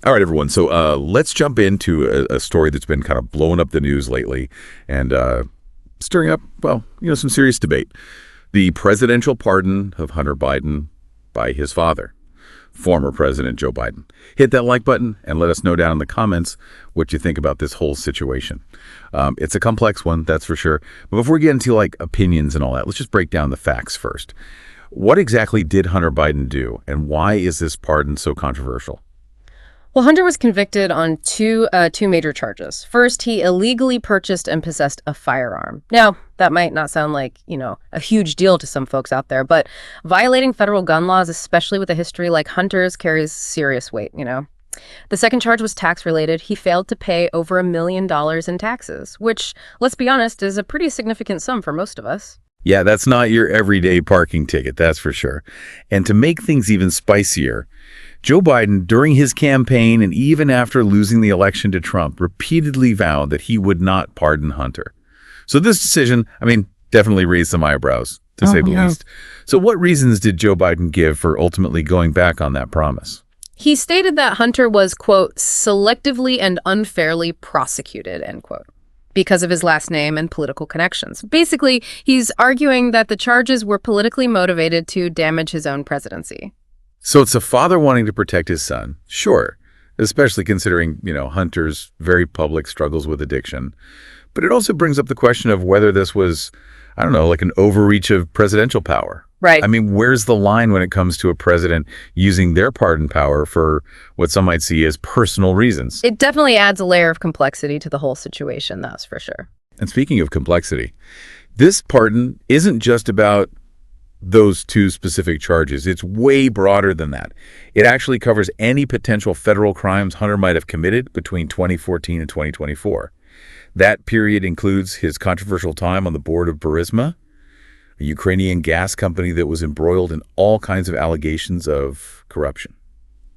All right, everyone. So let's jump into a story that's been kind of blowing up the news lately and stirring up, well, some serious debate. The presidential pardon of Hunter Biden by his father, former President Joe Biden. Hit that like button and let us know down in the comments what you think about this whole situation. It's a complex one, that's for sure. But before we get into opinions and all that, let's just break down the facts first. What exactly did Hunter Biden do, and why is this pardon so controversial? Well, Hunter was convicted on two major charges. First, he illegally purchased and possessed a firearm. Now, that might not sound like, a huge deal to some folks out there, but violating federal gun laws, especially with a history like Hunter's, carries serious weight, The second charge was tax-related. He failed to pay over $1 million in taxes, which, let's be honest, is a pretty significant sum for most of us. Yeah, that's not your everyday parking ticket, that's for sure. And to make things even spicier, Joe Biden, during his campaign and even after losing the election to Trump, repeatedly vowed that he would not pardon Hunter. So this decision, definitely raised some eyebrows, to say the least. So what reasons did Joe Biden give for ultimately going back on that promise? He stated that Hunter was, quote, selectively and unfairly prosecuted, end quote, because of his last name and political connections. Basically, he's arguing that the charges were politically motivated to damage his own presidency. So it's a father wanting to protect his son, sure, especially considering, Hunter's very public struggles with addiction. But it also brings up the question of whether this was, like an overreach of presidential power. Right. Where's the line when it comes to a president using their pardon power for what some might see as personal reasons? It definitely adds a layer of complexity to the whole situation, that's for sure. And speaking of complexity, this pardon isn't just about those two specific charges. It's way broader than that. It actually covers any potential federal crimes Hunter might have committed between 2014 and 2024. That period includes his controversial time on the board of Burisma, a Ukrainian gas company that was embroiled in all kinds of allegations of corruption.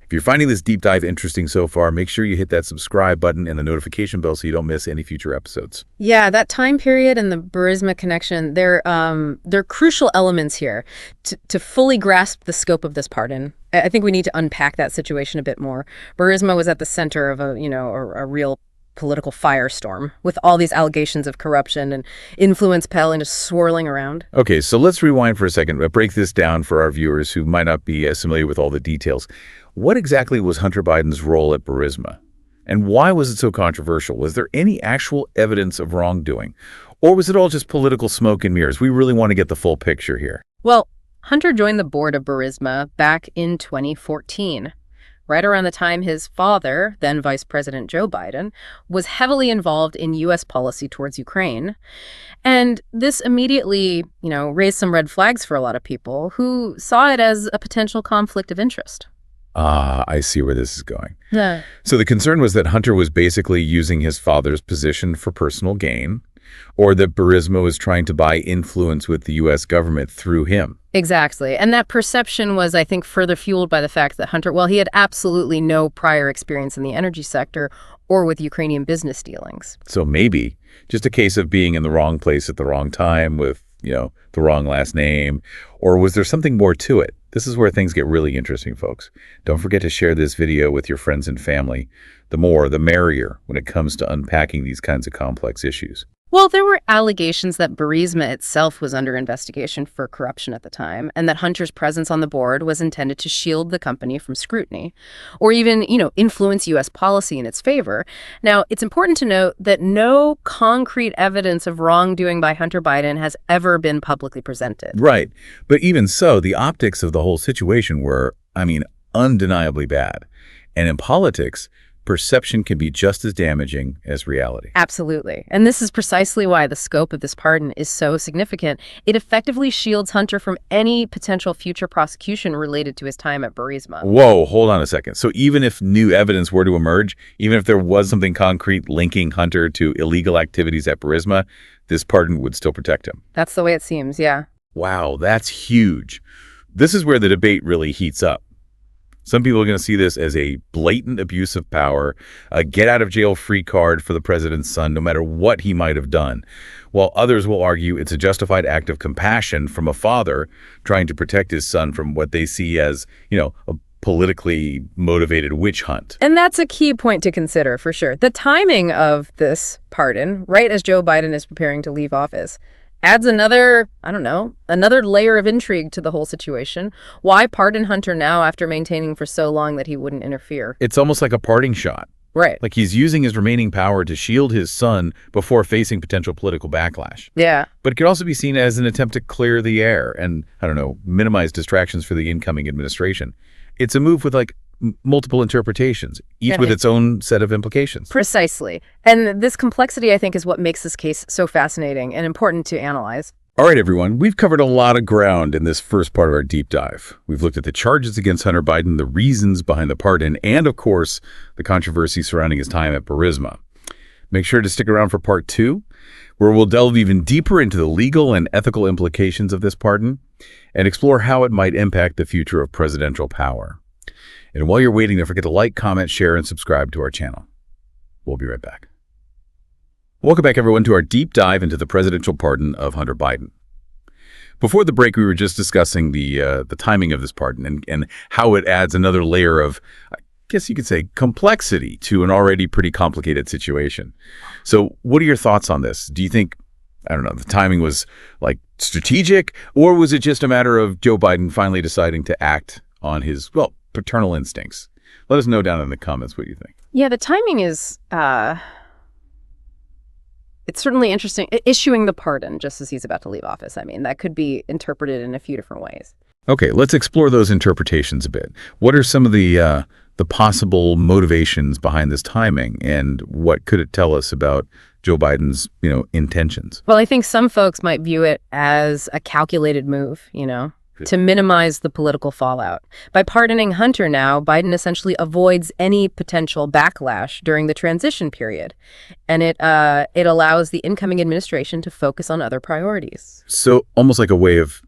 If you're finding this deep dive interesting so far, make sure you hit that subscribe button and the notification bell so you don't miss any future episodes. Yeah, that time period and the Burisma connection, they're crucial elements here to fully grasp the scope of this pardon. I think we need to unpack that situation a bit more. Burisma was at the center of a real political firestorm with all these allegations of corruption and influence peddling just swirling around. Okay, so let's rewind for a second, but break this down for our viewers who might not be as familiar with all the details. What exactly was Hunter Biden's role at Burisma? And why was it so controversial? Was there any actual evidence of wrongdoing? Or was it all just political smoke and mirrors? We really want to get the full picture here. Well, Hunter joined the board of Burisma back in 2014. Right around the time his father, then Vice President Joe Biden, was heavily involved in U.S. policy towards Ukraine. And this immediately, raised some red flags for a lot of people who saw it as a potential conflict of interest. I see where this is going. Yeah. So the concern was that Hunter was basically using his father's position for personal gain, or that Burisma was trying to buy influence with the U.S. government through him. Exactly. And that perception was, I think, further fueled by the fact that Hunter, he had absolutely no prior experience in the energy sector or with Ukrainian business dealings. So maybe just a case of being in the wrong place at the wrong time with, the wrong last name, or was there something more to it? This is where things get really interesting, folks. Don't forget to share this video with your friends and family. The more, the merrier when it comes to unpacking these kinds of complex issues. Well, there were allegations that Burisma itself was under investigation for corruption at the time, and that Hunter's presence on the board was intended to shield the company from scrutiny, or even, influence U.S. policy in its favor. Now, it's important to note that no concrete evidence of wrongdoing by Hunter Biden has ever been publicly presented. Right. But even so, the optics of the whole situation were, undeniably bad. And in politics, perception can be just as damaging as reality. Absolutely. And this is precisely why the scope of this pardon is so significant. It effectively shields Hunter from any potential future prosecution related to his time at Burisma. Whoa, hold on a second. So even if new evidence were to emerge, even if there was something concrete linking Hunter to illegal activities at Burisma, this pardon would still protect him. That's the way it seems, yeah. Wow, that's huge. This is where the debate really heats up. Some people are going to see this as a blatant abuse of power, a get-out-of-jail-free card for the president's son, no matter what he might have done, while others will argue it's a justified act of compassion from a father trying to protect his son from what they see as, a politically motivated witch hunt. And that's a key point to consider, for sure. The timing of this pardon, right as Joe Biden is preparing to leave office, adds another, I don't know, another layer of intrigue to the whole situation. Why pardon Hunter now after maintaining for so long that he wouldn't interfere? It's almost like a parting shot. Right. Like he's using his remaining power to shield his son before facing potential political backlash. Yeah. But it could also be seen as an attempt to clear the air and, I don't know, minimize distractions for the incoming administration. It's a move with like multiple interpretations, each with its own set of implications. Precisely. And this complexity, I think, is what makes this case so fascinating and important to analyze. All right, everyone, we've covered a lot of ground in this first part of our deep dive. We've looked at the charges against Hunter Biden, the reasons behind the pardon, and, of course, the controversy surrounding his time at Burisma. Make sure to stick around for part 2, where we'll delve even deeper into the legal and ethical implications of this pardon and explore how it might impact the future of presidential power. And while you're waiting, don't forget to like, comment, share, and subscribe to our channel. We'll be right back. Welcome back, everyone, to our deep dive into the presidential pardon of Hunter Biden. Before the break, we were just discussing the timing of this pardon and how it adds another layer of, I guess you could say, complexity to an already pretty complicated situation. So what are your thoughts on this? Do you think, I don't know, the timing was like strategic, or was it just a matter of Joe Biden finally deciding to act on his, well, paternal instincts? Let us know down in the comments what you think. Yeah, the timing is, it's certainly interesting. Issuing the pardon just as he's about to leave office, I mean, that could be interpreted in a few different ways. Okay, let's explore those interpretations a bit. What are some of the possible motivations behind this timing, and what could it tell us about Joe Biden's, intentions? Well, I think some folks might view it as a calculated move, to minimize the political fallout. By pardoning Hunter now, Biden essentially avoids any potential backlash during the transition period. And it allows the incoming administration to focus on other priorities. So almost like a way of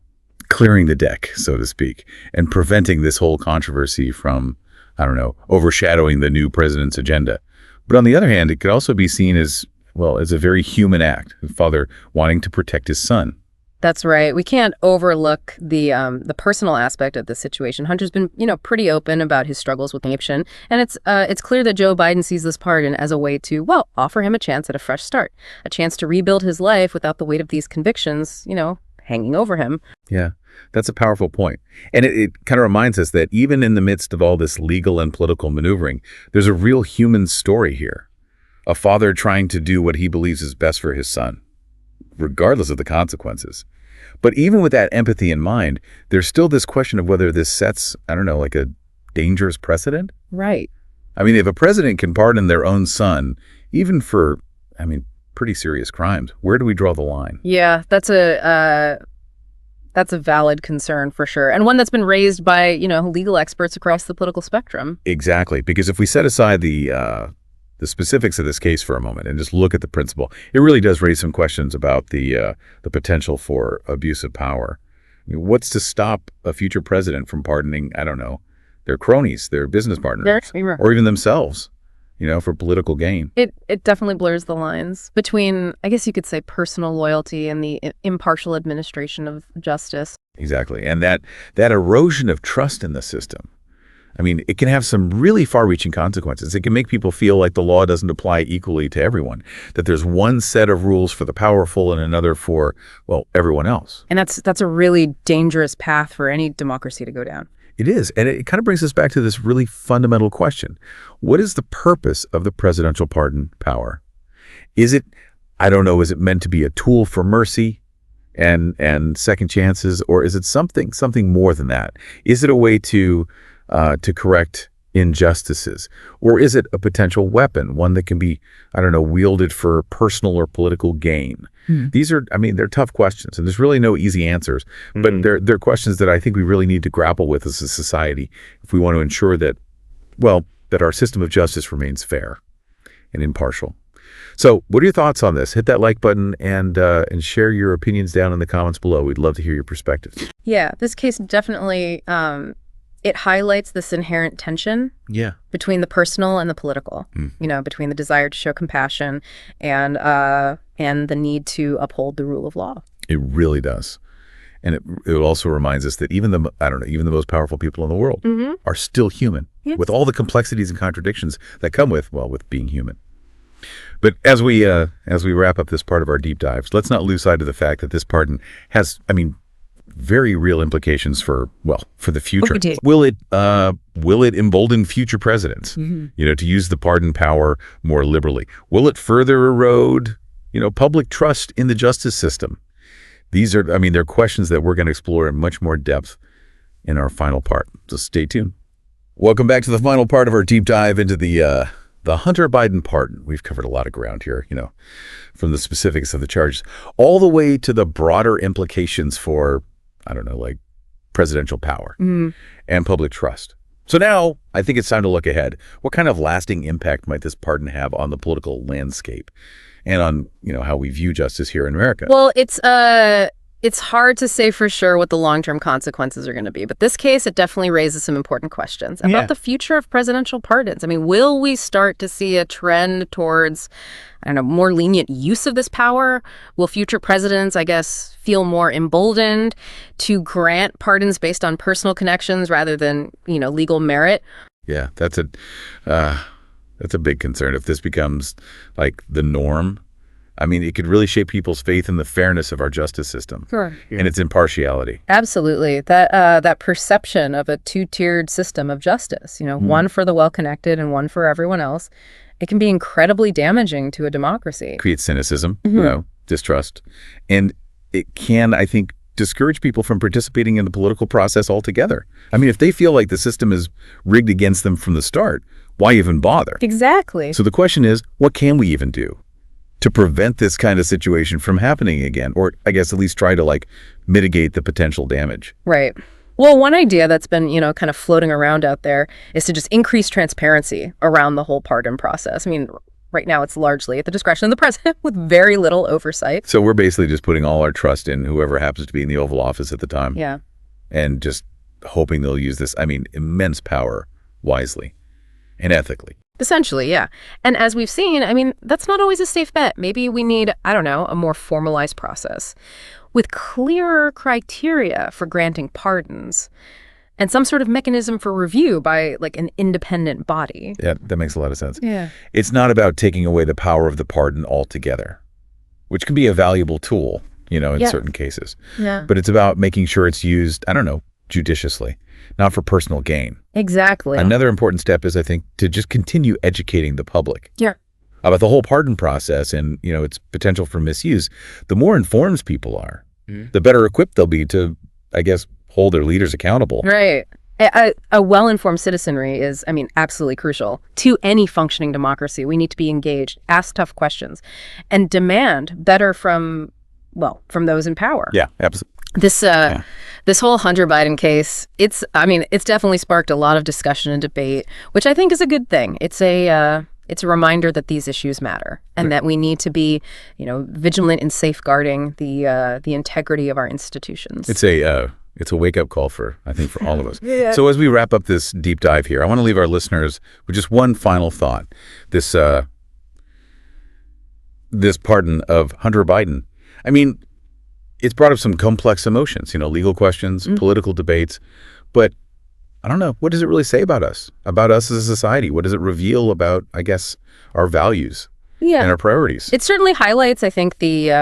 clearing the deck, so to speak, and preventing this whole controversy from, I don't know, overshadowing the new president's agenda. But on the other hand, it could also be seen as, well, as a very human act, the father wanting to protect his son. That's right. We can't overlook the personal aspect of the situation. Hunter's been, pretty open about his struggles with addiction, and it's clear that Joe Biden sees this pardon as a way to, well, offer him a chance at a fresh start, a chance to rebuild his life without the weight of these convictions, hanging over him. Yeah, that's a powerful point. And it kind of reminds us that even in the midst of all this legal and political maneuvering, there's a real human story here. A father trying to do what he believes is best for his son, regardless of the consequences. But even with that empathy in mind, there's still this question of whether this sets, I don't know, like a dangerous precedent. Right. I mean, if a president can pardon their own son, even for, pretty serious crimes, where do we draw the line? Yeah, that's a valid concern for sure, and one that's been raised by, legal experts across the political spectrum. Exactly, because if we set aside the specifics of this case for a moment and just look at the principle, it really does raise some questions about the potential for abuse of power. I mean, what's to stop a future president from pardoning, I don't know, their cronies, their business partners, or even themselves, for political gain? It definitely blurs the lines between, I guess you could say, personal loyalty and the impartial administration of justice. Exactly, and that erosion of trust in the system, it can have some really far-reaching consequences. It can make people feel like the law doesn't apply equally to everyone, that there's one set of rules for the powerful and another for, well, everyone else. And that's a really dangerous path for any democracy to go down. It is, and it kind of brings us back to this really fundamental question. What is the purpose of the presidential pardon power? Is it, I don't know, is it meant to be a tool for mercy and second chances, or is it something more than that? Is it a way to correct injustices? Or is it a potential weapon, one that can be, I don't know, wielded for personal or political gain? These are, they're tough questions, and there's really no easy answers, but they're questions that I think we really need to grapple with as a society if we want to ensure that, well, that our system of justice remains fair and impartial. So what are your thoughts on this? Hit that like button and share your opinions down in the comments below. We'd love to hear your perspectives. Yeah, this case definitely it highlights this inherent tension between the personal and the political, between the desire to show compassion and the need to uphold the rule of law. It really does. And it also reminds us that even the most powerful people in the world are still human, with all the complexities and contradictions that come with being human. But as we wrap up this part of our deep dives, let's not lose sight of the fact that this pardon has, very real implications for the future. Will it embolden future presidents, to use the pardon power more liberally? Will it further erode, public trust in the justice system? These are, they're questions that we're going to explore in much more depth in our final part. So stay tuned. Welcome back to the final part of our deep dive into the Hunter Biden pardon. We've covered a lot of ground here, from the specifics of the charges all the way to the broader implications for, presidential power and public trust. So now I think it's time to look ahead. What kind of lasting impact might this pardon have on the political landscape and on, how we view justice here in America? Well, it's hard to say for sure what the long-term consequences are going to be, but this case, it definitely raises some important questions about the future of presidential pardons. Will we start to see a trend towards, more lenient use of this power? Will future presidents, feel more emboldened to grant pardons based on personal connections rather than, legal merit? Yeah, that's a big concern. If this becomes like the norm, it could really shape people's faith in the fairness of our justice system and its impartiality. Absolutely. That perception of a two-tiered system of justice, one for the well-connected and one for everyone else, it can be incredibly damaging to a democracy. Creates cynicism, distrust. And it can, I think, discourage people from participating in the political process altogether. If they feel like the system is rigged against them from the start, why even bother? Exactly. So the question is, what can we even do to prevent this kind of situation from happening again? Or at least try to mitigate the potential damage. Right. Well, one idea that's been, kind of floating around out there is to just increase transparency around the whole pardon process. Right now it's largely at the discretion of the president with very little oversight. So we're basically just putting all our trust in whoever happens to be in the Oval Office at the time. Yeah. And just hoping they'll use this, immense power wisely and ethically. Essentially, yeah. And as we've seen, that's not always a safe bet. Maybe we need, a more formalized process with clearer criteria for granting pardons and some sort of mechanism for review by an independent body. Yeah, that makes a lot of sense. Yeah. It's not about taking away the power of the pardon altogether, which can be a valuable tool, in certain cases. Yeah. But it's about making sure it's used, judiciously, not for personal gain. Exactly. Another important step is, I think, to just continue educating the public. Yeah. About the whole pardon process and, its potential for misuse. The more informed people are, the better equipped they'll be to, hold their leaders accountable. Right. A well-informed citizenry is, absolutely crucial to any functioning democracy. We need to be engaged, ask tough questions, and demand better from those in power. Yeah, absolutely. This whole Hunter Biden case, it's definitely sparked a lot of discussion and debate, which I think is a good thing. It's a reminder that these issues matter and that we need to be, vigilant in safeguarding the integrity of our institutions. It's a wake-up call for all of us. Yeah. So as we wrap up this deep dive here, I want to leave our listeners with just one final thought. This pardon of Hunter Biden. It's brought up some complex emotions, legal questions, political debates, but I don't know, what does it really say about us as a society? What does it reveal about, our values and our priorities? It certainly highlights, I think, the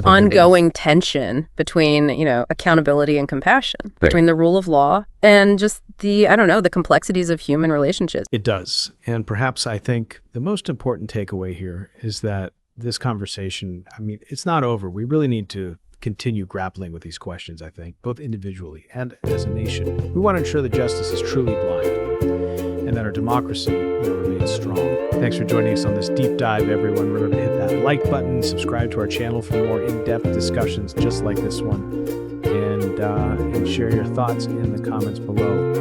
ongoing tension between, accountability and compassion, between the rule of law and just the complexities of human relationships. It does. And perhaps I think the most important takeaway here is that this conversation, it's not over. We really need to continue grappling with these questions, I think, both individually and as a nation. We want to ensure that justice is truly blind and that our democracy remains strong. Thanks for joining us on this deep dive, everyone. Remember to hit that like button, subscribe to our channel for more in-depth discussions just like this one, and share your thoughts in the comments below.